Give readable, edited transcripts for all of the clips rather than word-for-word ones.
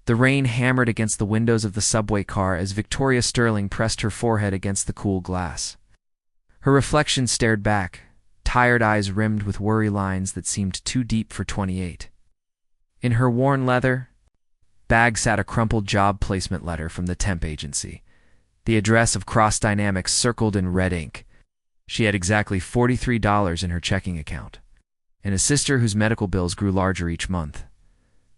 The rain hammered against the windows of the subway car as Victoria Sterling pressed her forehead against the cool glass. Her reflection stared back, tired eyes rimmed with worry lines that seemed too deep for 28. In her worn leather bag sat a crumpled job placement letter from the temp agency, the address of Cross Dynamics circled in red ink. She had exactly $43 in her checking account, and a sister whose medical bills grew larger each month.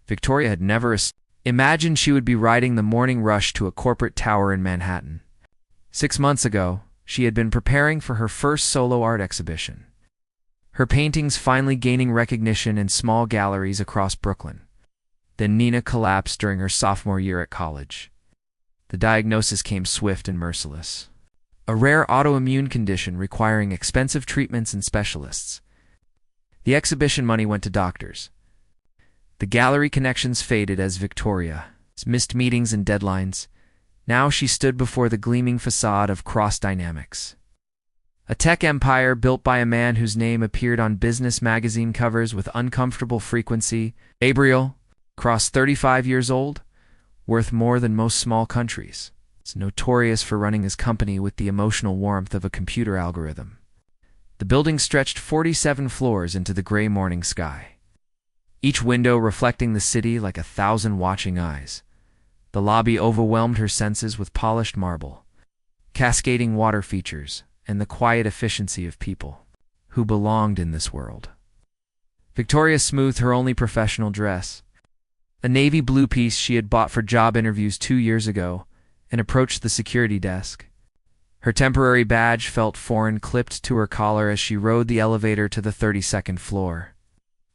Victoria had never imagined she would be riding the morning rush to a corporate tower in Manhattan. 6 months ago, she had been preparing for her first solo art exhibition, her paintings finally gaining recognition in small galleries across Brooklyn. Then Nina collapsed during her sophomore year at college. The diagnosis came swift and merciless: a rare autoimmune condition requiring expensive treatments and specialists. The exhibition money went to doctors. The gallery connections faded as Victoria missed meetings and deadlines. Now she stood before the gleaming facade of Cross Dynamics, a tech empire built by a man whose name appeared on business magazine covers with uncomfortable frequency. Gabriel Cross, 35 years old, worth more than most small countries. It's notorious for running his company with the emotional warmth of a computer algorithm. The building stretched 47 floors into the gray morning sky, each window reflecting the city like 1,000 watching eyes. The lobby overwhelmed her senses with polished marble, cascading water features, and the quiet efficiency of people who belonged in this world. Victoria smoothed her only professional dress, a navy blue piece she had bought for job interviews 2 years ago, and approached the security desk. Her temporary badge felt foreign, clipped to her collar as she rode the elevator to the 32nd floor,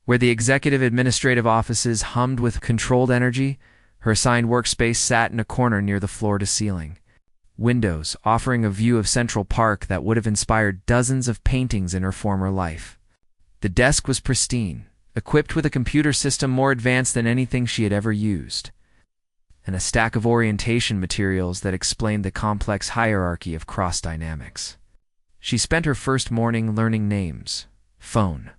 where the executive administrative offices hummed with controlled energy. Her assigned workspace sat in a corner near the floor-to-ceiling windows, offering a view of Central Park that would have inspired dozens of paintings in her former life. The desk was pristine, equipped with a computer system more advanced than anything she had ever used, and a stack of orientation materials that explained the complex hierarchy of Cross Dynamics. She spent her first morning learning names, phone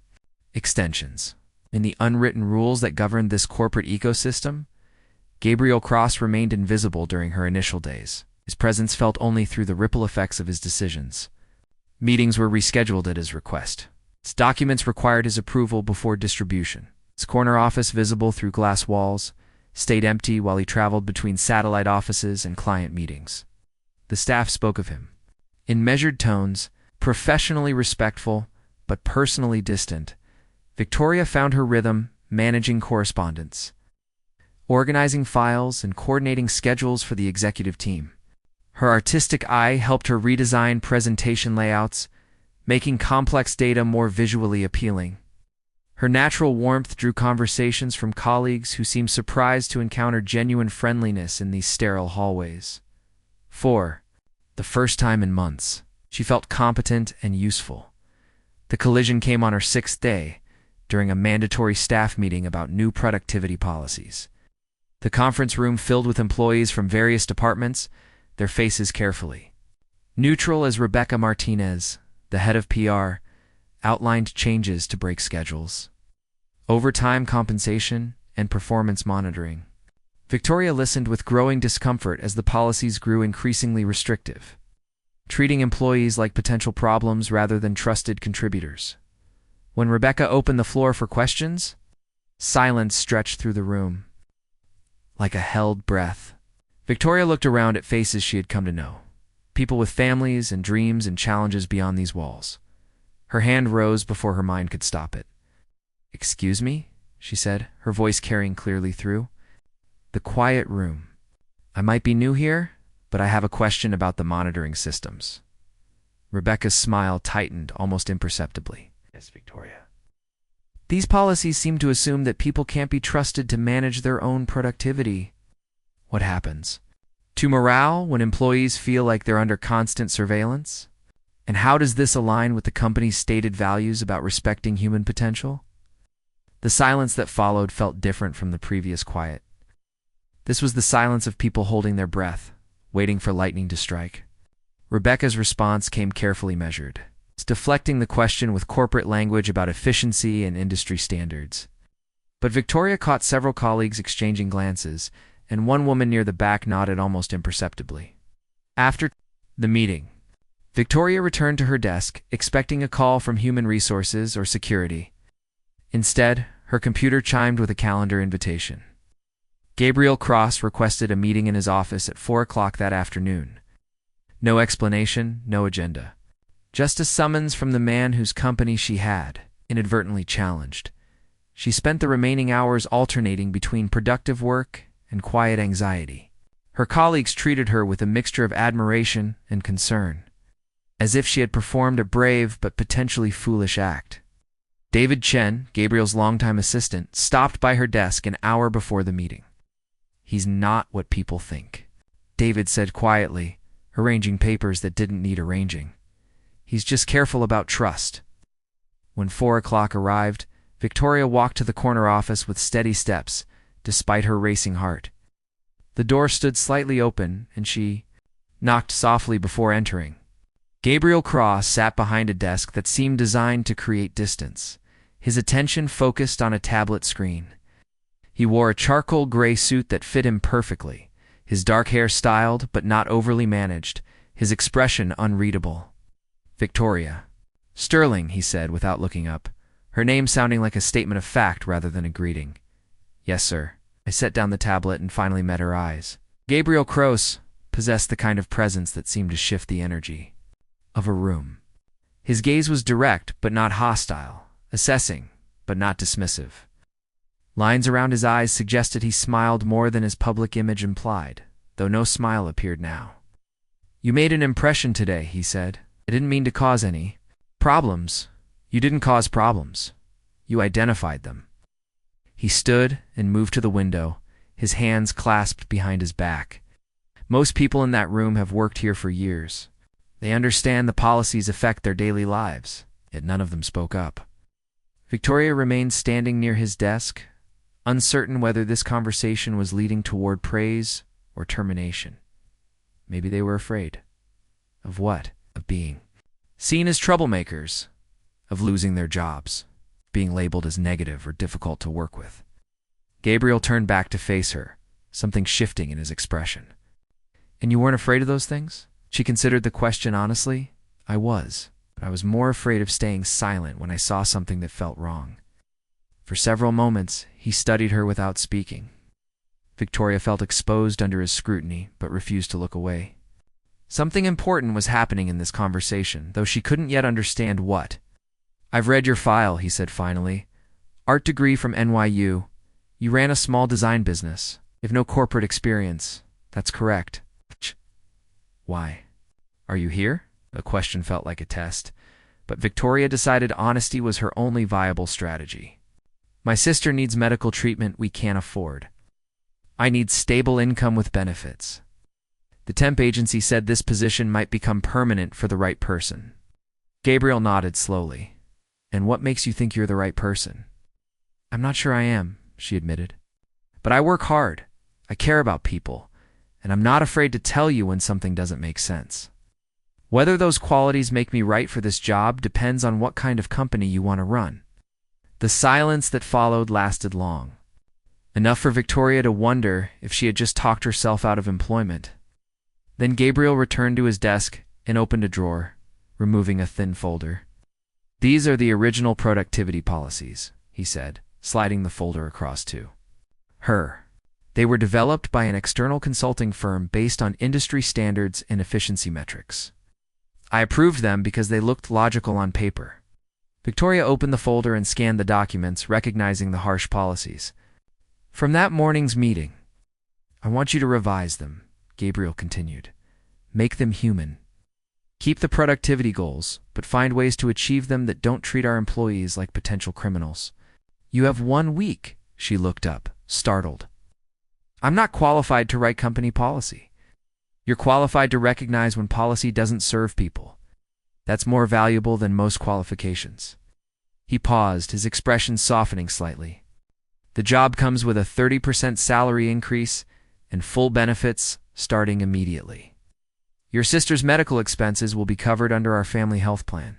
extensions, and the unwritten rules that governed this corporate ecosystem. Gabriel Cross remained invisible during her initial days. His presence felt only through the ripple effects of his decisions. Meetings were rescheduled at his request. His documents required his approval before distribution. His corner office, visible through glass walls, stayed empty while he traveled between satellite offices and client meetings. The staff spoke of him in measured tones, professionally respectful, but personally distant. Victoria found her rhythm managing correspondence, organizing files, and coordinating schedules for the executive team. Her artistic eye helped her redesign presentation layouts, making complex data more visually appealing. Her natural warmth drew conversations from colleagues who seemed surprised to encounter genuine friendliness in these sterile hallways. For the first time in months, she felt competent and useful. The collision came on her 6th day, during a mandatory staff meeting about new productivity policies. The conference room filled with employees from various departments, their faces carefully neutral as Rebecca Martinez, the head of PR, outlined changes to break schedules, overtime compensation, and performance monitoring. Victoria listened with growing discomfort as the policies grew increasingly restrictive, treating employees like potential problems rather than trusted contributors. When Rebecca opened the floor for questions, silence stretched through the room, like a held breath. Victoria looked around at faces she had come to know, people with families and dreams and challenges beyond these walls. Her hand rose before her mind could stop it. "Excuse me," she said, her voice carrying clearly through the quiet room. "I might be new here, but I have a question about the monitoring systems." Rebecca's smile tightened almost imperceptibly. "Yes, Victoria." "These policies seem to assume that people can't be trusted to manage their own productivity. What happens to morale when employees feel like they're under constant surveillance? And how does this align with the company's stated values about respecting human potential?" The silence that followed felt different from the previous quiet. This was the silence of people holding their breath, waiting for lightning to strike. Rebecca's response came carefully measured, deflecting the question with corporate language about efficiency and industry standards. But Victoria caught several colleagues exchanging glances, and one woman near the back nodded almost imperceptibly. After the meeting, Victoria returned to her desk, expecting a call from human resources or security. Instead, her computer chimed with a calendar invitation. Gabriel Cross requested a meeting in his office at 4 o'clock that afternoon. No explanation, no agenda. Just a summons from the man whose company she had inadvertently challenged. She spent the remaining hours alternating between productive work and quiet anxiety. Her colleagues treated her with a mixture of admiration and concern, as if she had performed a brave but potentially foolish act. David Chen, Gabriel's longtime assistant, stopped by her desk an hour before the meeting. "He's not what people think," David said quietly, arranging papers that didn't need arranging. "He's just careful about trust." When 4 o'clock arrived, Victoria walked to the corner office with steady steps, despite her racing heart. The door stood slightly open, and she knocked softly before entering. Gabriel Cross sat behind a desk that seemed designed to create distance, his attention focused on a tablet screen. He wore a charcoal gray suit that fit him perfectly, his dark hair styled but not overly managed, his expression unreadable. "Victoria." "Sterling," he said without looking up, her name sounding like a statement of fact rather than a greeting. "Yes, sir." I set down the tablet and finally met her eyes. Gabriel Cross possessed the kind of presence that seemed to shift the energy of a room. His gaze was direct but not hostile, assessing but not dismissive. Lines around his eyes suggested he smiled more than his public image implied, though no smile appeared now. "You made an impression today," he said. "I didn't mean to cause any problems." "You didn't cause problems. You identified them." He stood and moved to the window, his hands clasped behind his back. Most people in that room have worked here for years. They understand the policies affect their daily lives, yet none of them spoke up. Victoria remained standing near his desk, uncertain whether this conversation was leading toward praise or termination. Maybe they were afraid. Of what? Of being seen as troublemakers, of losing their jobs, being labeled as negative or difficult to work with. Gabriel turned back to face her, something shifting in his expression. "And you weren't afraid of those things?" She considered the question honestly. "I was, but I was more afraid of staying silent when I saw something that felt wrong." For several moments, he studied her without speaking. Victoria felt exposed under his scrutiny, but refused to look away. Something important was happening in this conversation, though she couldn't yet understand what. "I've read your file," he said finally. "Art degree from NYU. You ran a small design business. You have no corporate experience. That's correct." "Why? Are you here?" The question felt like a test, but Victoria decided honesty was her only viable strategy. "My sister needs medical treatment we can't afford. I need stable income with benefits." The temp agency said this position might become permanent for the right person. Gabriel nodded slowly. "And what makes you think you're the right person?" "I'm not sure I am," she admitted. "But I work hard. I care about people, and I'm not afraid to tell you when something doesn't make sense. Whether those qualities make me right for this job depends on what kind of company you want to run." The silence that followed lasted long, enough for Victoria to wonder if she had just talked herself out of employment. Then Gabriel returned to his desk and opened a drawer, removing a thin folder. "These are the original productivity policies," he said, sliding the folder across to her. "They were developed by an external consulting firm based on industry standards and efficiency metrics. I approved them because they looked logical on paper." Victoria opened the folder and scanned the documents, recognizing the harsh policies. "From that morning's meeting, I want you to revise them," Gabriel continued. "Make them human. Keep the productivity goals, but find ways to achieve them that don't treat our employees like potential criminals." "You have 1 week," she looked up, startled. "I'm not qualified to write company policy." "You're qualified to recognize when policy doesn't serve people. That's more valuable than most qualifications." He paused, his expression softening slightly. "The job comes with a 30% salary increase and full benefits starting immediately. Your sister's medical expenses will be covered under our family health plan."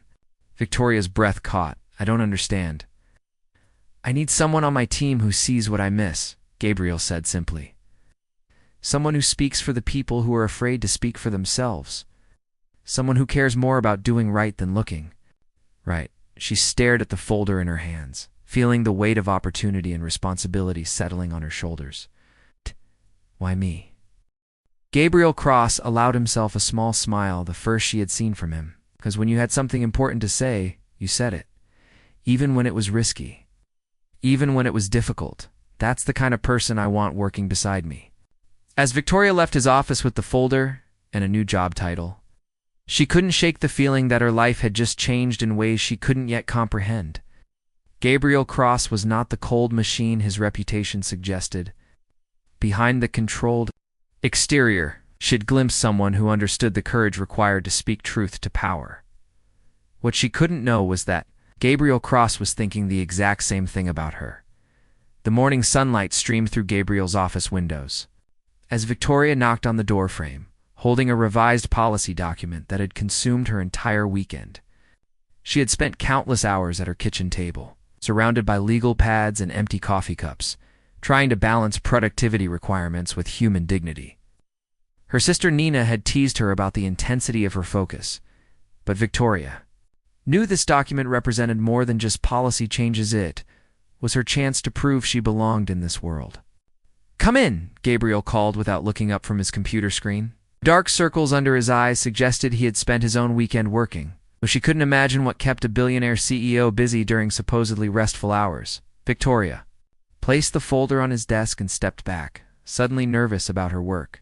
Victoria's breath caught. "I don't understand." "I need someone on my team who sees what I miss," Gabriel said simply. Someone who speaks for the people who are afraid to speak for themselves. Someone who cares more about doing right than looking right. She stared at the folder in her hands, feeling the weight of opportunity and responsibility settling on her shoulders. Why me? Gabriel Cross allowed himself a small smile, the first she had seen from him, because when you had something important to say, you said it. Even when it was risky. Even when it was difficult. That's the kind of person I want working beside me. As Victoria left his office with the folder and a new job title, she couldn't shake the feeling that her life had just changed in ways she couldn't yet comprehend. Gabriel Cross was not the cold machine his reputation suggested. Behind the controlled exterior, she'd glimpsed someone who understood the courage required to speak truth to power. What she couldn't know was that Gabriel Cross was thinking the exact same thing about her. The morning sunlight streamed through Gabriel's office windows. As Victoria knocked on the doorframe, holding a revised policy document that had consumed her entire weekend. She had spent countless hours at her kitchen table, surrounded by legal pads and empty coffee cups, trying to balance productivity requirements with human dignity. Her sister Nina had teased her about the intensity of her focus, but Victoria knew this document represented more than just policy changes. It was her chance to prove she belonged in this world. "Come in," Gabriel called without looking up from his computer screen. Dark circles under his eyes suggested he had spent his own weekend working, though she couldn't imagine what kept a billionaire CEO busy during supposedly restful hours. Victoria placed the folder on his desk and stepped back, suddenly nervous about her work.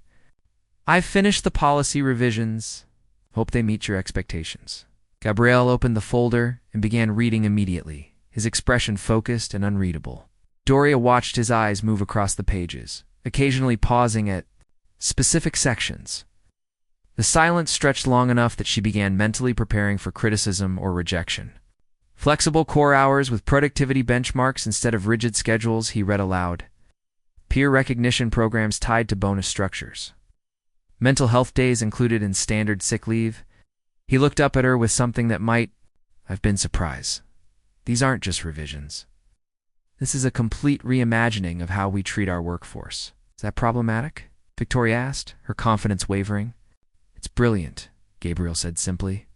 "I've finished the policy revisions. Hope they meet your expectations." Gabriel opened the folder and began reading immediately, his expression focused and unreadable. Doria watched his eyes move across the pages, occasionally pausing at specific sections. The silence stretched long enough that she began mentally preparing for criticism or rejection. "Flexible core hours with productivity benchmarks instead of rigid schedules," he read aloud. "Peer recognition programs tied to bonus structures. Mental health days included in standard sick leave." He looked up at her with something that might have been surprise. "These aren't just revisions. This is a complete reimagining of how we treat our workforce." "Is that problematic?" Victoria asked, her confidence wavering. "It's brilliant," Gabriel said simply.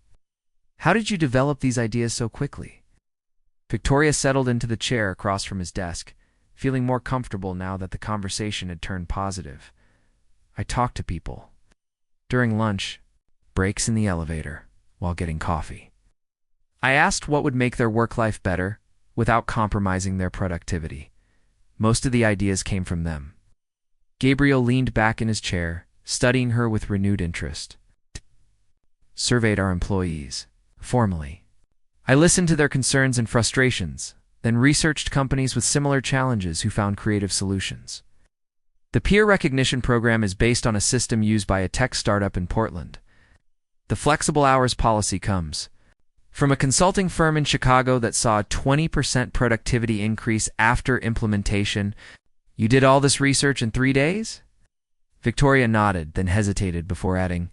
"How did you develop these ideas so quickly?" Victoria settled into the chair across from his desk, feeling more comfortable now that the conversation had turned positive. "I talk to people. During lunch, breaks in the elevator, while getting coffee. I asked what would make their work life better without compromising their productivity. Most of the ideas came from them." Gabriel leaned back in his chair, studying her with renewed interest. "Surveyed our employees, formally. I listened to their concerns and frustrations, then researched companies with similar challenges who found creative solutions. The peer recognition program is based on a system used by a tech startup in Portland. The flexible hours policy comes from a consulting firm in Chicago that saw a 20% productivity increase after implementation." "You did all this research in 3 days?" Victoria nodded, then hesitated before adding,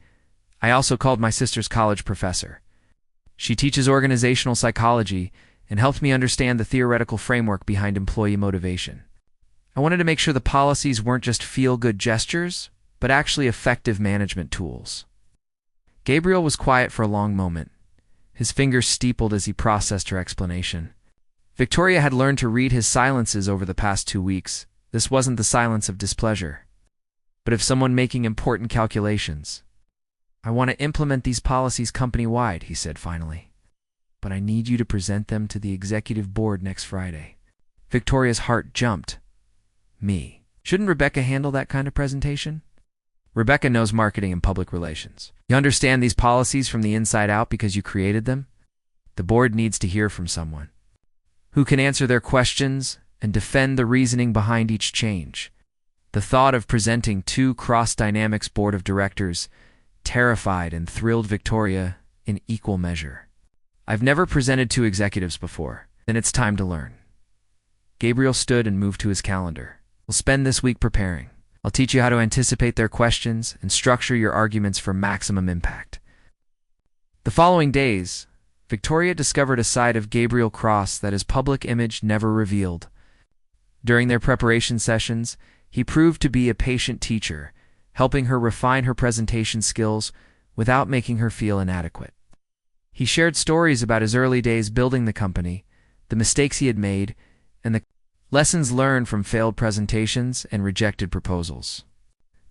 "I also called my sister's college professor. She teaches organizational psychology and helped me understand the theoretical framework behind employee motivation. I wanted to make sure the policies weren't just feel-good gestures, but actually effective management tools." Gabriel was quiet for a long moment. His fingers steepled as he processed her explanation. Victoria had learned to read his silences over the past 2 weeks. This wasn't the silence of displeasure, but of someone making important calculations. "I want to implement these policies company-wide," he said finally. "But I need you to present them to the executive board next Friday." Victoria's heart jumped. "Me? Shouldn't Rebecca handle that kind of presentation?" "Rebecca knows marketing and public relations. You understand these policies from the inside out because you created them. The board needs to hear from someone who can answer their questions and defend the reasoning behind each change." The thought of presenting 2 cross-dynamics board of directors terrified and thrilled Victoria in equal measure. "I've never presented 2 executives before. Then it's time to learn." Gabriel stood and moved to his calendar. "We'll spend this week preparing. I'll teach you how to anticipate their questions and structure your arguments for maximum impact." The following days, Victoria discovered a side of Gabriel Cross that his public image never revealed. During their preparation sessions, he proved to be a patient teacher, helping her refine her presentation skills without making her feel inadequate. He shared stories about his early days building the company, the mistakes he had made, and the lessons learned from failed presentations and rejected proposals.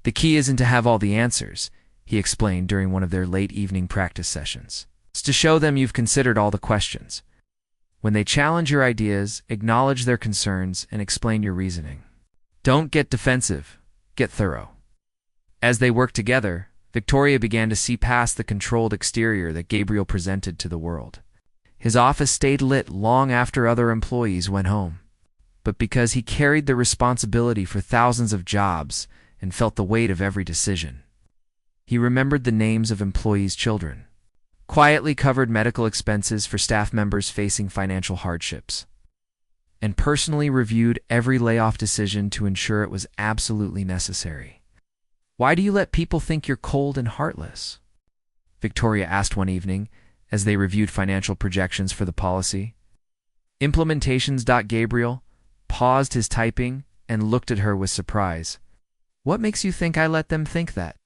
The key isn't to have all the answers, he explained during one of their late evening practice sessions. It's to show them you've considered all the questions. When they challenge your ideas, acknowledge their concerns and explain your reasoning. Don't get defensive, get thorough. As they worked together, Victoria began to see past the controlled exterior that Gabriel presented to the world. His office stayed lit long after other employees went home. But because he carried the responsibility for thousands of jobs and felt the weight of every decision, he remembered the names of employees' children, quietly covered medical expenses for staff members facing financial hardships, and personally reviewed every layoff decision to ensure it was absolutely necessary. "Why do you let people think you're cold and heartless?" Victoria asked one evening as they reviewed financial projections for the policy. Gabriel paused his typing and looked at her with surprise. "What makes you think I let them think that?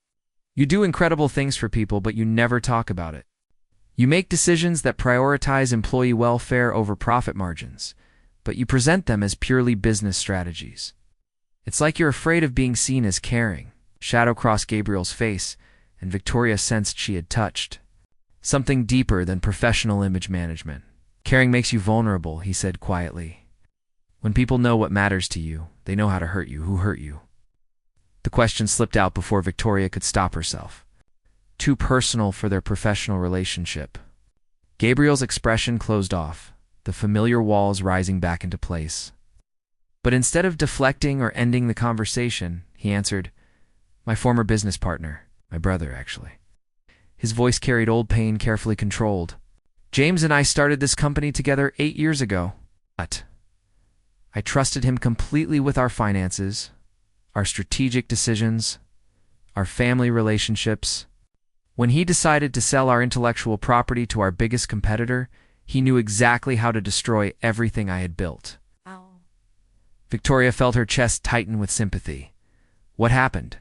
You do incredible things for people, but you never talk about it. You make decisions that prioritize employee welfare over profit margins, but you present them as purely business strategies. It's like you're afraid of being seen as caring." Shadow crossed Gabriel's face, and Victoria sensed she had touched something deeper than professional image management. "Caring makes you vulnerable," he said quietly. "When people know what matters to you, they know how to hurt you. Who hurt you?" The question slipped out before Victoria could stop herself. Too personal for their professional relationship. Gabriel's expression closed off, the familiar walls rising back into place. But instead of deflecting or ending the conversation, he answered, "My former business partner, my brother, actually." His voice carried old pain carefully controlled. "James and I started this company together 8 years ago. But I trusted him completely with our finances, our strategic decisions, our family relationships. When he decided to sell our intellectual property to our biggest competitor, he knew exactly how to destroy everything I had built." Ow. Victoria felt her chest tighten with sympathy. "What happened?"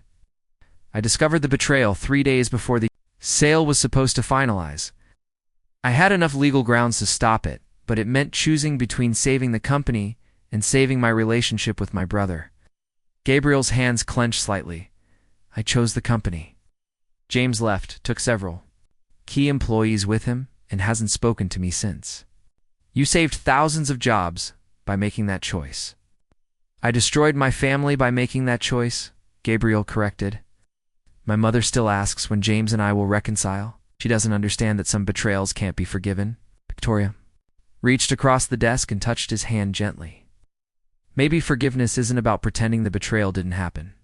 "I discovered the betrayal 3 days before the sale was supposed to finalize. I had enough legal grounds to stop it, but it meant choosing between saving the company and saving my relationship with my brother." Gabriel's hands clenched slightly. "I chose the company." James left, took several key employees with him, and hasn't spoken to me since. "You saved thousands of jobs by making that choice." "I destroyed my family by making that choice," Gabriel corrected. "My mother still asks when James and I will reconcile. She doesn't understand that some betrayals can't be forgiven." Victoria reached across the desk and touched his hand gently. "Maybe forgiveness isn't about pretending the betrayal didn't happen.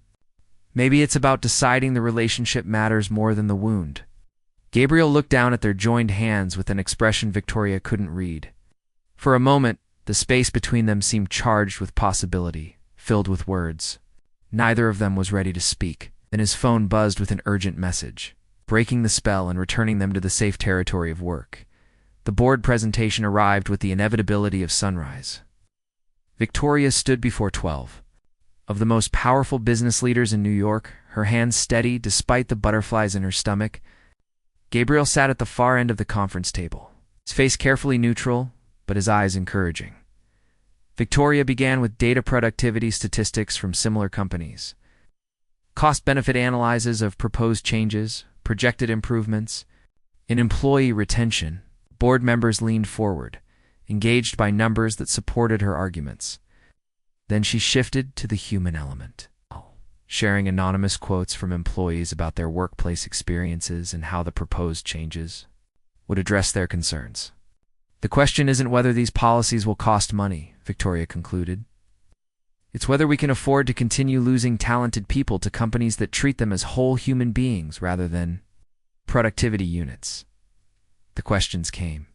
Maybe it's about deciding the relationship matters more than the wound." Gabriel looked down at their joined hands with an expression Victoria couldn't read. For a moment, the space between them seemed charged with possibility, filled with words. Neither of them was ready to speak. Then his phone buzzed with an urgent message, breaking the spell and returning them to the safe territory of work. The board presentation arrived with the inevitability of sunrise. Victoria stood before 12 of the most powerful business leaders in New York, her hands steady despite the butterflies in her stomach. Gabriel sat at the far end of the conference table, his face carefully neutral, but his eyes encouraging. Victoria began with data productivity statistics from similar companies, cost-benefit analyses of proposed changes, projected improvements. In employee retention, board members leaned forward, engaged by numbers that supported her arguments. Then she shifted to the human element, sharing anonymous quotes from employees about their workplace experiences and how the proposed changes would address their concerns. "The question isn't whether these policies will cost money," Victoria concluded. "It's whether we can afford to continue losing talented people to companies that treat them as whole human beings rather than productivity units." The questions came.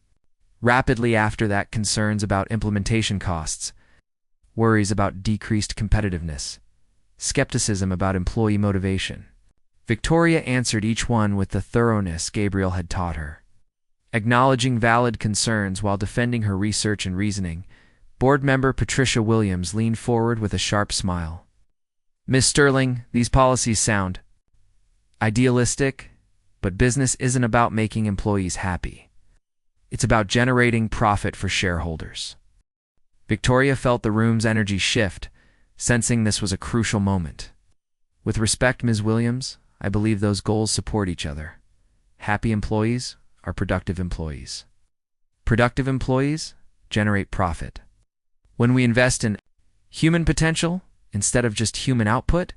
Rapidly after that, concerns about implementation costs, worries about decreased competitiveness, skepticism about employee motivation. Victoria answered each one with the thoroughness Gabriel had taught her. Acknowledging valid concerns while defending her research and reasoning, board member Patricia Williams leaned forward with a sharp smile. "Miss Sterling, these policies sound idealistic, but business isn't about making employees happy. It's about generating profit for shareholders. Victoria felt the room's energy shift, sensing this was a crucial moment. With respect, Ms. Williams, I believe those goals support each other. Happy employees are productive employees. Productive employees generate profit. When we invest in human potential instead of just human output,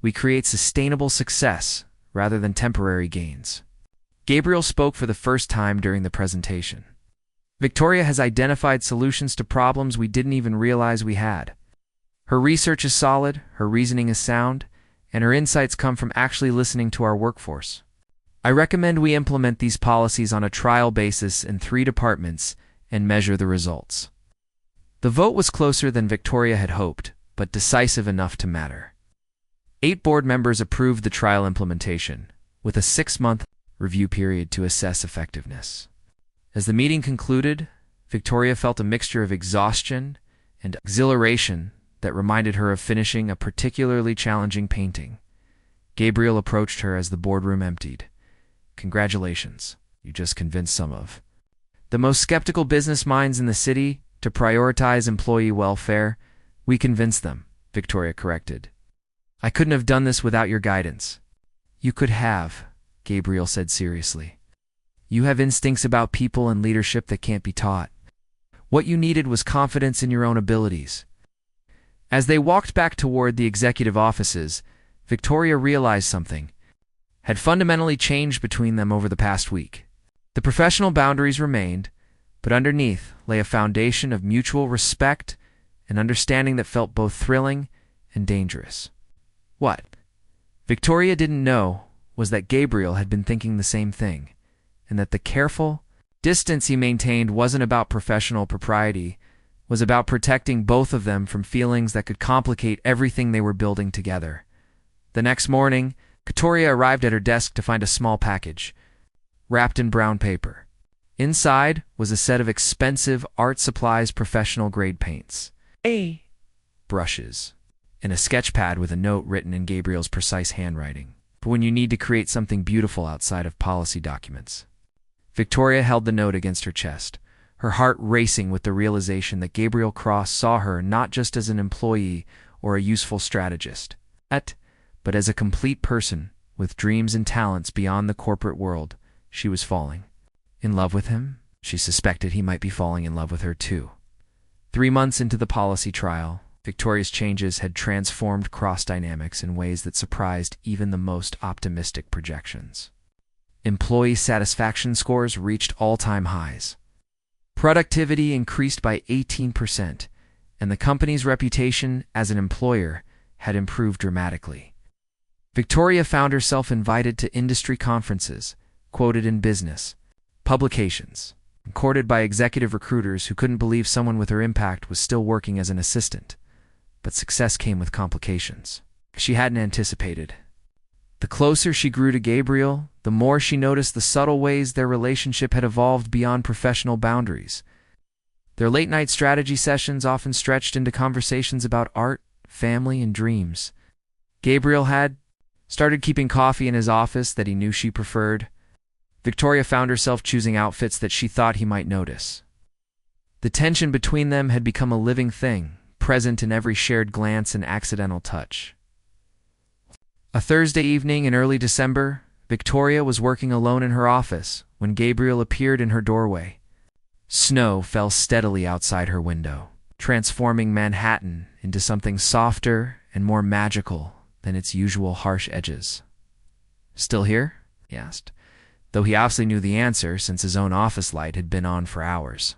we create sustainable success rather than temporary gains. Gabriel spoke for the first time during the presentation. Victoria has identified solutions to problems we didn't even realize we had. Her research is solid, her reasoning is sound, and her insights come from actually listening to our workforce. I recommend we implement these policies on a trial basis in 3 departments and measure the results. The vote was closer than Victoria had hoped, but decisive enough to matter. 8 board members approved the trial implementation, with a 6-month review period to assess effectiveness. As the meeting concluded, Victoria felt a mixture of exhaustion and exhilaration that reminded her of finishing a particularly challenging painting. Gabriel approached her as the boardroom emptied. Congratulations, you just convinced some of the most skeptical business minds in the city to prioritize employee welfare. We convinced them, Victoria corrected. I couldn't have done this without your guidance. You could have, Gabriel said seriously. You have instincts about people and leadership that can't be taught. What you needed was confidence in your own abilities. As they walked back toward the executive offices, Victoria realized something had fundamentally changed between them over the past week. The professional boundaries remained, but underneath lay a foundation of mutual respect and understanding that felt both thrilling and dangerous. What Victoria didn't know was that Gabriel had been thinking the same thing, and that the careful distance he maintained wasn't about professional propriety, was about protecting both of them from feelings that could complicate everything they were building together. The next morning, Victoria arrived at her desk to find a small package, wrapped in brown paper. Inside was a set of expensive art supplies, professional-grade paints, brushes, and a sketch pad with a note written in Gabriel's precise handwriting. But when you need to create something beautiful outside of policy documents. Victoria held the note against her chest, her heart racing with the realization that Gabriel Cross saw her not just as an employee or a useful strategist, but as a complete person with dreams and talents beyond the corporate world. She was falling in love with him. She suspected he might be falling in love with her too. 3 months into the policy trial, Victoria's changes had transformed Cross dynamics in ways that surprised even the most optimistic projections. Employee satisfaction scores reached all-time highs. Productivity increased by 18%, and the company's reputation as an employer had improved dramatically. Victoria found herself invited to industry conferences, quoted in business publications, and courted by executive recruiters who couldn't believe someone with her impact was still working as an assistant. But success came with complications she hadn't anticipated. The closer she grew to Gabriel, the more she noticed the subtle ways their relationship had evolved beyond professional boundaries. Their late-night strategy sessions often stretched into conversations about art, family, and dreams. Gabriel had started keeping coffee in his office that he knew she preferred. Victoria found herself choosing outfits that she thought he might notice. The tension between them had become a living thing, present in every shared glance and accidental touch. A Thursday evening in early December, Victoria was working alone in her office when Gabriel appeared in her doorway. Snow fell steadily outside her window, transforming Manhattan into something softer and more magical than its usual harsh edges. "Still here?" he asked, though he obviously knew the answer since his own office light had been on for hours.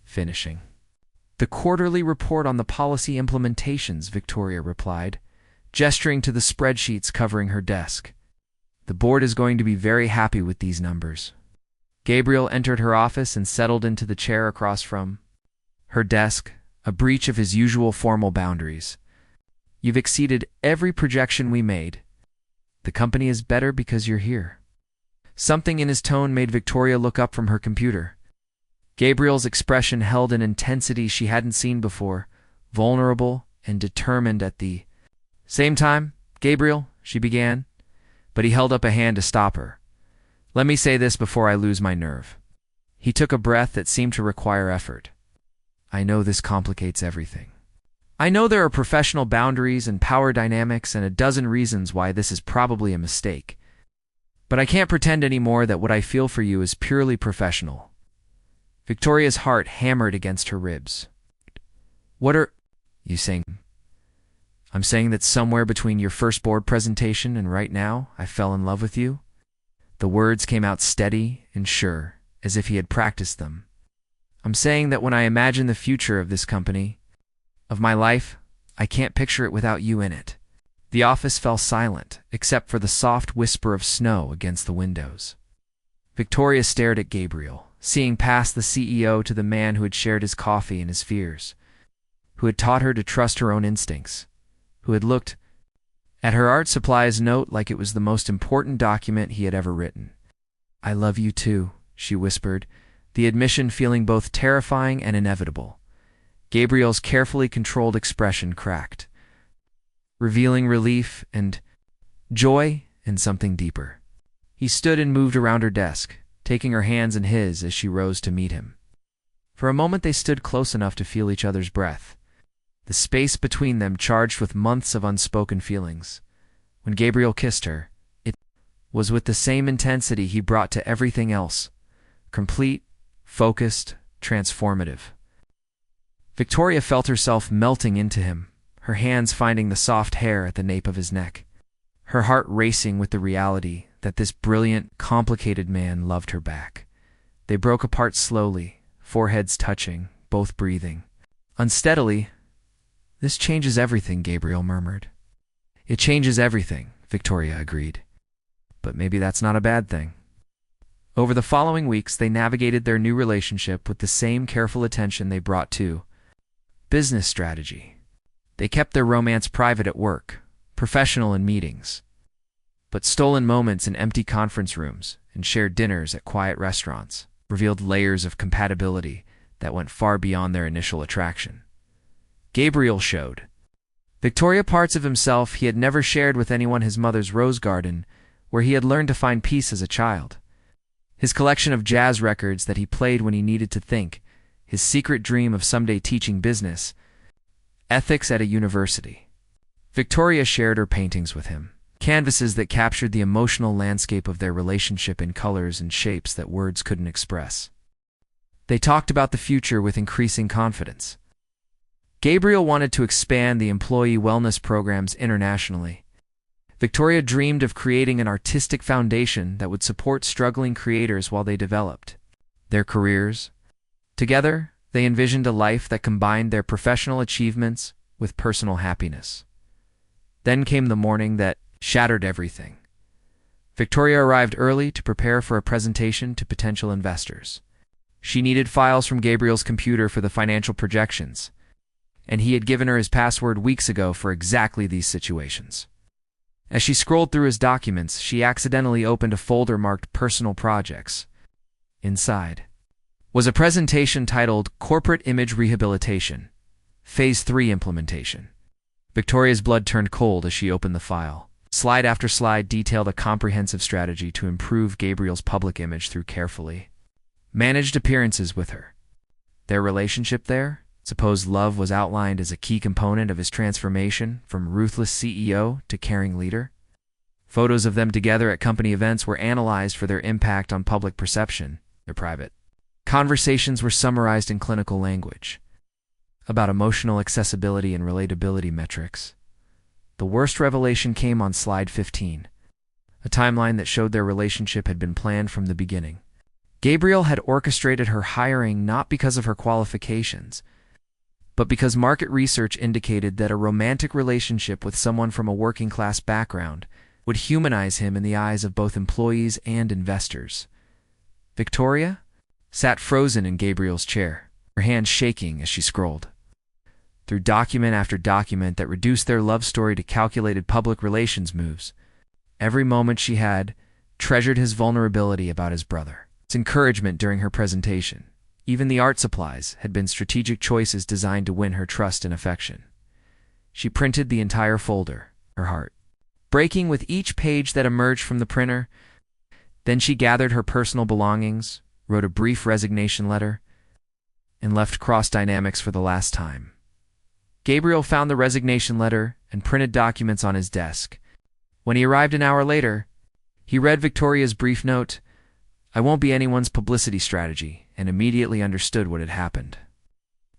"Finishing the quarterly report on the policy implementations," Victoria replied, gesturing to the spreadsheets covering her desk. "The board is going to be very happy with these numbers." Gabriel entered her office and settled into the chair across from her desk, a breach of his usual formal boundaries. "You've exceeded every projection we made. The company is better because you're here." Something in his tone made Victoria look up from her computer. Gabriel's expression held an intensity she hadn't seen before, vulnerable and determined at the same time. "Gabriel," she began, but he held up a hand to stop her. "Let me say this before I lose my nerve." He took a breath that seemed to require effort. "I know this complicates everything. I know there are professional boundaries and power dynamics and a dozen reasons why this is probably a mistake. But I can't pretend anymore that what I feel for you is purely professional." Victoria's heart hammered against her ribs. "What are you saying?" "I'm saying that somewhere between your first board presentation and right now, I fell in love with you." The words came out steady and sure, as if he had practiced them. "I'm saying that when I imagine the future of this company, of my life, I can't picture it without you in it." The office fell silent, except for the soft whisper of snow against the windows. Victoria stared at Gabriel, seeing past the CEO to the man who had shared his coffee and his fears, who had taught her to trust her own instincts, who had looked at her art supplies note like it was the most important document he had ever written. "I love you too," she whispered, the admission feeling both terrifying and inevitable. Gabriel's carefully controlled expression cracked, revealing relief and joy and something deeper. He stood and moved around her desk, taking her hands in his as she rose to meet him. For a moment they stood close enough to feel each other's breath, the space between them charged with months of unspoken feelings. When Gabriel kissed her, it was with the same intensity he brought to everything else: complete, focused, transformative. Victoria felt herself melting into him, her hands finding the soft hair at the nape of his neck, her heart racing with the reality that this brilliant, complicated man loved her back. They broke apart slowly, foreheads touching, both breathing unsteadily. "This changes everything," Gabriel murmured. "It changes everything," Victoria agreed. "But maybe that's not a bad thing." Over the following weeks, they navigated their new relationship with the same careful attention they brought to business strategy. They kept their romance private at work, professional in meetings, but stolen moments in empty conference rooms and shared dinners at quiet restaurants revealed layers of compatibility that went far beyond their initial attraction. Gabriel showed Victoria parts of himself he had never shared with anyone: his mother's rose garden, where he had learned to find peace as a child; his collection of jazz records that he played when he needed to think; his secret dream of someday teaching business ethics at a university. Victoria shared her paintings with him, canvases that captured the emotional landscape of their relationship in colors and shapes that words couldn't express. They talked about the future with increasing confidence. Gabriel wanted to expand the employee wellness programs internationally. Victoria dreamed of creating an artistic foundation that would support struggling creators while they developed their careers. Together, they envisioned a life that combined their professional achievements with personal happiness. Then came the morning that shattered everything. Victoria arrived early to prepare for a presentation to potential investors. She needed files from Gabriel's computer for the financial projections, and he had given her his password weeks ago for exactly these situations. As she scrolled through his documents, she accidentally opened a folder marked Personal Projects. Inside was a presentation titled Corporate Image Rehabilitation, Phase 3 Implementation. Victoria's blood turned cold as she opened the file. Slide after slide detailed a comprehensive strategy to improve Gabriel's public image through carefully managed appearances with her. Their relationship there? Suppose love was outlined as a key component of his transformation from ruthless CEO to caring leader. Photos of them together at company events were analyzed for their impact on public perception. Their private conversations were summarized in clinical language about emotional accessibility and relatability metrics. The worst revelation came on slide 15, a timeline that showed their relationship had been planned from the beginning. Gabriel had orchestrated her hiring not because of her qualifications, but because market research indicated that a romantic relationship with someone from a working-class background would humanize him in the eyes of both employees and investors. Victoria sat frozen in Gabriel's chair, her hands shaking as she scrolled through document after document that reduced their love story to calculated public relations moves. Every moment she had treasured his vulnerability about his brother, its encouragement during her presentation. Even the art supplies had been strategic choices designed to win her trust and affection. She printed the entire folder, her heart breaking with each page that emerged from the printer. Then she gathered her personal belongings, wrote a brief resignation letter, and left Cross Dynamics for the last time. Gabriel found the resignation letter and printed documents on his desk. When he arrived an hour later, he read Victoria's brief note, "I won't be anyone's publicity strategy," and immediately understood what had happened.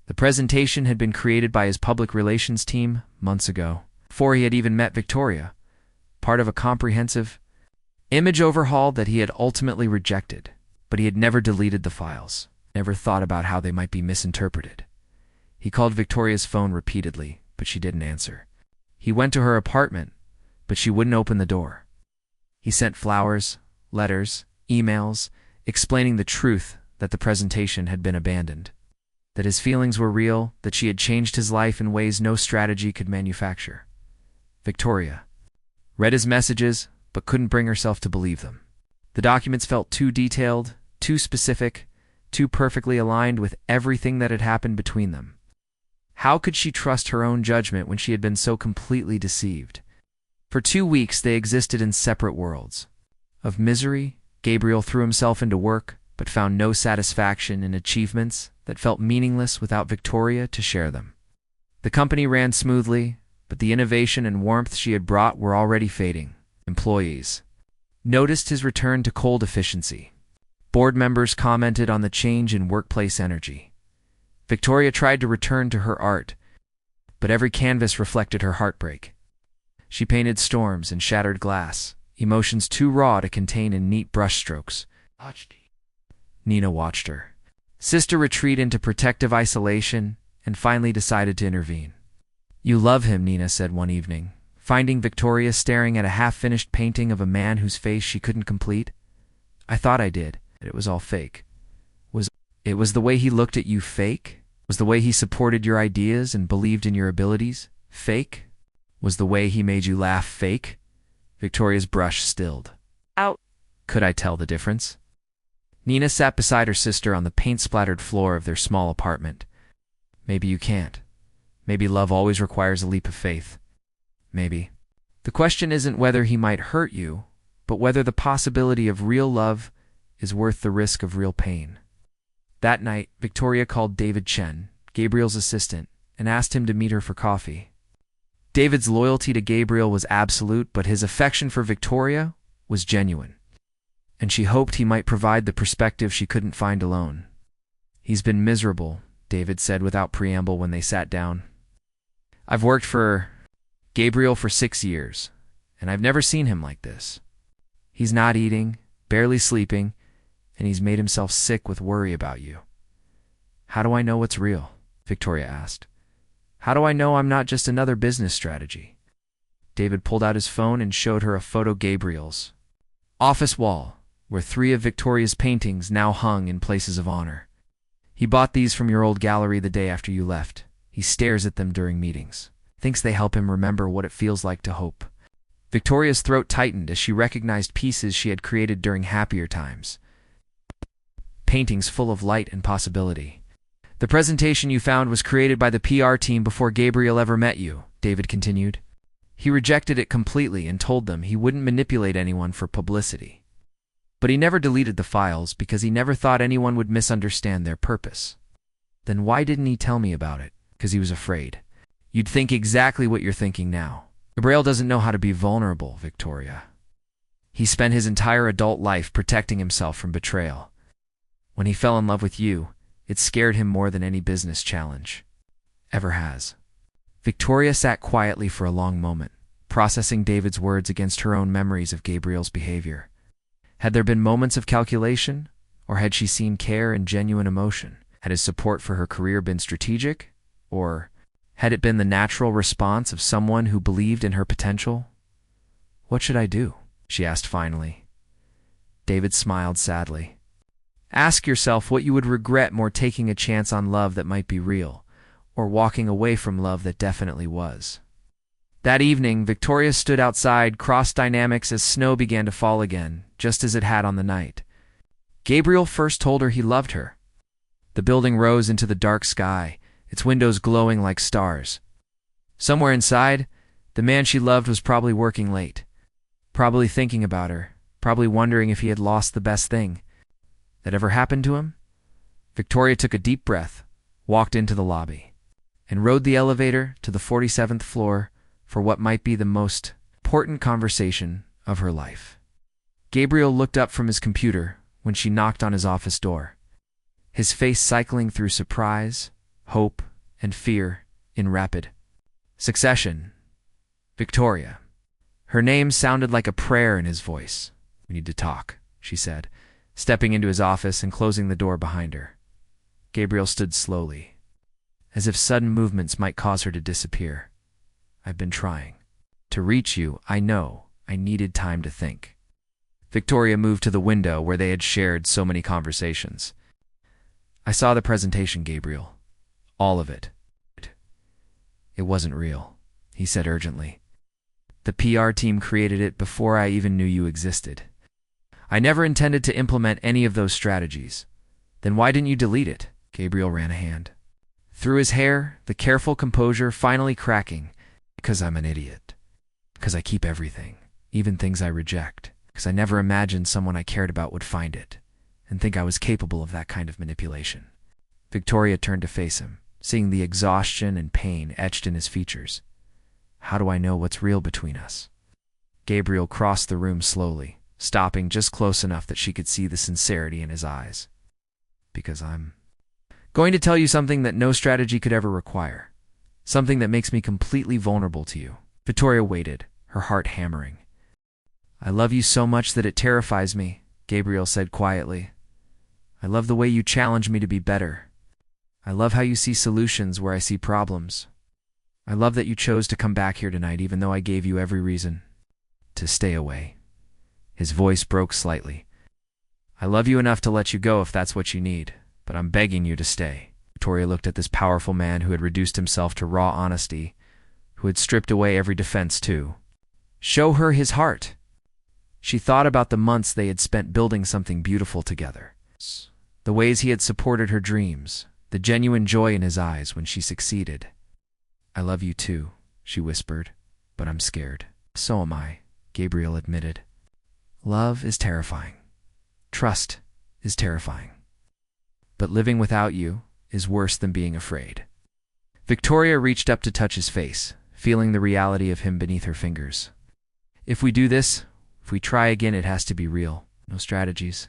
The presentation had been created by his public relations team months ago, before he had even met Victoria, part of a comprehensive image overhaul that he had ultimately rejected, but he had never deleted the files, never thought about how they might be misinterpreted. He called Victoria's phone repeatedly, but she didn't answer. He went to her apartment, but she wouldn't open the door. He sent flowers, letters, emails, explaining the truth that the presentation had been abandoned, that his feelings were real, that she had changed his life in ways no strategy could manufacture. Victoria read his messages, but couldn't bring herself to believe them. The documents felt too detailed, too specific, too perfectly aligned with everything that had happened between them. How could she trust her own judgment when she had been so completely deceived? For 2 weeks they existed in separate worlds. Of misery, Gabriel threw himself into work, but found no satisfaction in achievements that felt meaningless without Victoria to share them. The company ran smoothly, but the innovation and warmth she had brought were already fading. Employees noticed his return to cold efficiency. Board members commented on the change in workplace energy. Victoria tried to return to her art, but every canvas reflected her heartbreak. She painted storms and shattered glass, emotions too raw to contain in neat brushstrokes. Nina watched her sister retreat into protective isolation and finally decided to intervene. "You love him," Nina said one evening, finding Victoria staring at a half-finished painting of a man whose face she couldn't complete. "I thought I did. It was all fake." Was the way he looked at you fake? Was the way he supported your ideas and believed in your abilities fake? Was the way he made you laugh fake? Victoria's brush stilled. "Out." "Could I tell the difference?" Nina sat beside her sister on the paint-splattered floor of their small apartment. "Maybe you can't. Maybe love always requires a leap of faith. Maybe. The question isn't whether he might hurt you, but whether the possibility of real love is worth the risk of real pain." That night, Victoria called David Chen, Gabriel's assistant, and asked him to meet her for coffee. David's loyalty to Gabriel was absolute, but his affection for Victoria was genuine, and she hoped he might provide the perspective she couldn't find alone. "He's been miserable," David said without preamble when they sat down. "I've worked for Gabriel for 6 years, and I've never seen him like this. He's not eating, barely sleeping, and he's made himself sick with worry about you." "How do I know what's real?" Victoria asked. "How do I know I'm not just another business strategy?" David pulled out his phone and showed her a photo of Gabriel's office wall, where 3 of Victoria's paintings now hung in places of honor. "He bought these from your old gallery the day after you left. He stares at them during meetings. Thinks they help him remember what it feels like to hope." Victoria's throat tightened as she recognized pieces she had created during happier times. Paintings full of light and possibility. "The presentation you found was created by the PR team before Gabriel ever met you," David continued. "He rejected it completely and told them he wouldn't manipulate anyone for publicity. But he never deleted the files because he never thought anyone would misunderstand their purpose." "Then why didn't he tell me about it?" "Because he was afraid. You'd think exactly what you're thinking now. Gabriel doesn't know how to be vulnerable, Victoria. He spent his entire adult life protecting himself from betrayal. When he fell in love with you, it scared him more than any business challenge ever has." Victoria sat quietly for a long moment, processing David's words against her own memories of Gabriel's behavior. Had there been moments of calculation, or had she seen care and genuine emotion? Had his support for her career been strategic, or had it been the natural response of someone who believed in her potential? "What should I do?" she asked finally. David smiled sadly. "Ask yourself what you would regret more, taking a chance on love that might be real, or walking away from love that definitely was." That evening, Victoria stood outside Cross Dynamics as snow began to fall again, just as it had on the night. Gabriel first told her he loved her. The building rose into the dark sky, its windows glowing like stars. Somewhere inside, the man she loved was probably working late, probably thinking about her, probably wondering if he had lost the best thing that ever happened to him. Victoria took a deep breath, walked into the lobby, and rode the elevator to the 47th floor for what might be the most important conversation of her life. Gabriel looked up from his computer when she knocked on his office door, his face cycling through surprise, hope, and fear in rapid succession. Victoria. Her name sounded like a prayer in his voice. "We need to talk," she said, stepping into his office and closing the door behind her. Gabriel stood slowly, as if sudden movements might cause her to disappear. "I've been trying to reach you. I know. I needed time to think." Victoria moved to the window where they had shared so many conversations. "I saw the presentation, Gabriel. All of it. It wasn't real," he said urgently. "The PR team created it before I even knew you existed. I never intended to implement any of those strategies. Then why didn't you delete it?" Gabriel ran a hand through his hair, the careful composure finally cracking. "Because I'm an idiot. Because I keep everything, even things I reject. Because I never imagined someone I cared about would find it and think I was capable of that kind of manipulation." Victoria turned to face him, seeing the exhaustion and pain etched in his features. "How do I know what's real between us?" Gabriel crossed the room slowly, stopping just close enough that she could see the sincerity in his eyes. "Because I'm going to tell you something that no strategy could ever require. Something that makes me completely vulnerable to you." Victoria waited, her heart hammering. "I love you so much that it terrifies me," Gabriel said quietly. "I love the way you challenge me to be better. I love how you see solutions where I see problems. I love that you chose to come back here tonight even though I gave you every reason to stay away." His voice broke slightly. "I love you enough to let you go if that's what you need, but I'm begging you to stay." Victoria looked at this powerful man who had reduced himself to raw honesty, who had stripped away every defense to show her his heart. She thought about the months they had spent building something beautiful together, the ways he had supported her dreams, the genuine joy in his eyes when she succeeded. "I love you too," she whispered, "but I'm scared." "So am I," Gabriel admitted. "Love is terrifying. Trust is terrifying. But living without you is worse than being afraid." Victoria reached up to touch his face, feeling the reality of him beneath her fingers. "If we do this, if we try again, it has to be real. No strategies.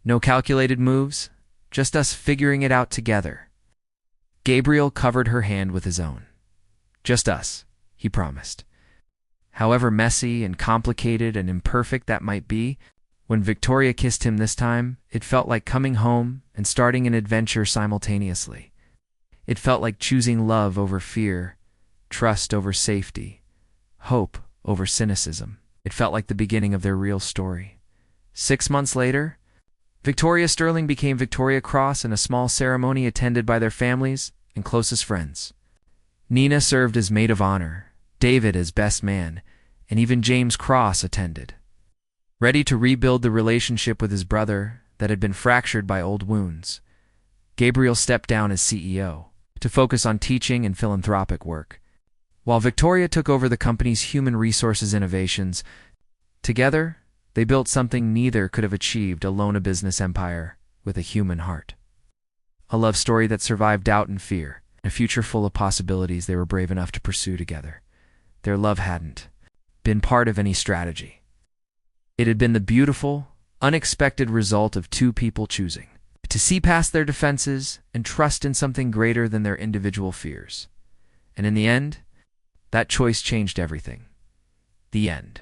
No calculated moves. Just us figuring it out together." Gabriel covered her hand with his own. "Just us," he promised. However messy and complicated and imperfect that might be, when Victoria kissed him this time, it felt like coming home and starting an adventure simultaneously. It felt like choosing love over fear, trust over safety, hope over cynicism. It felt like the beginning of their real story. 6 months later, Victoria Sterling became Victoria Cross in a small ceremony attended by their families and closest friends. Nina served as maid of honor, David as best man, and even James Cross attended. Ready to rebuild the relationship with his brother that had been fractured by old wounds, Gabriel stepped down as CEO to focus on teaching and philanthropic work, while Victoria took over the company's human resources innovations. Together, they built something neither could have achieved alone, a business empire with a human heart. A love story that survived doubt and fear, a future full of possibilities they were brave enough to pursue together. Their love hadn't been part of any strategy. It had been the beautiful, unexpected result of two people choosing to see past their defenses and trust in something greater than their individual fears. And in the end, that choice changed everything. The end.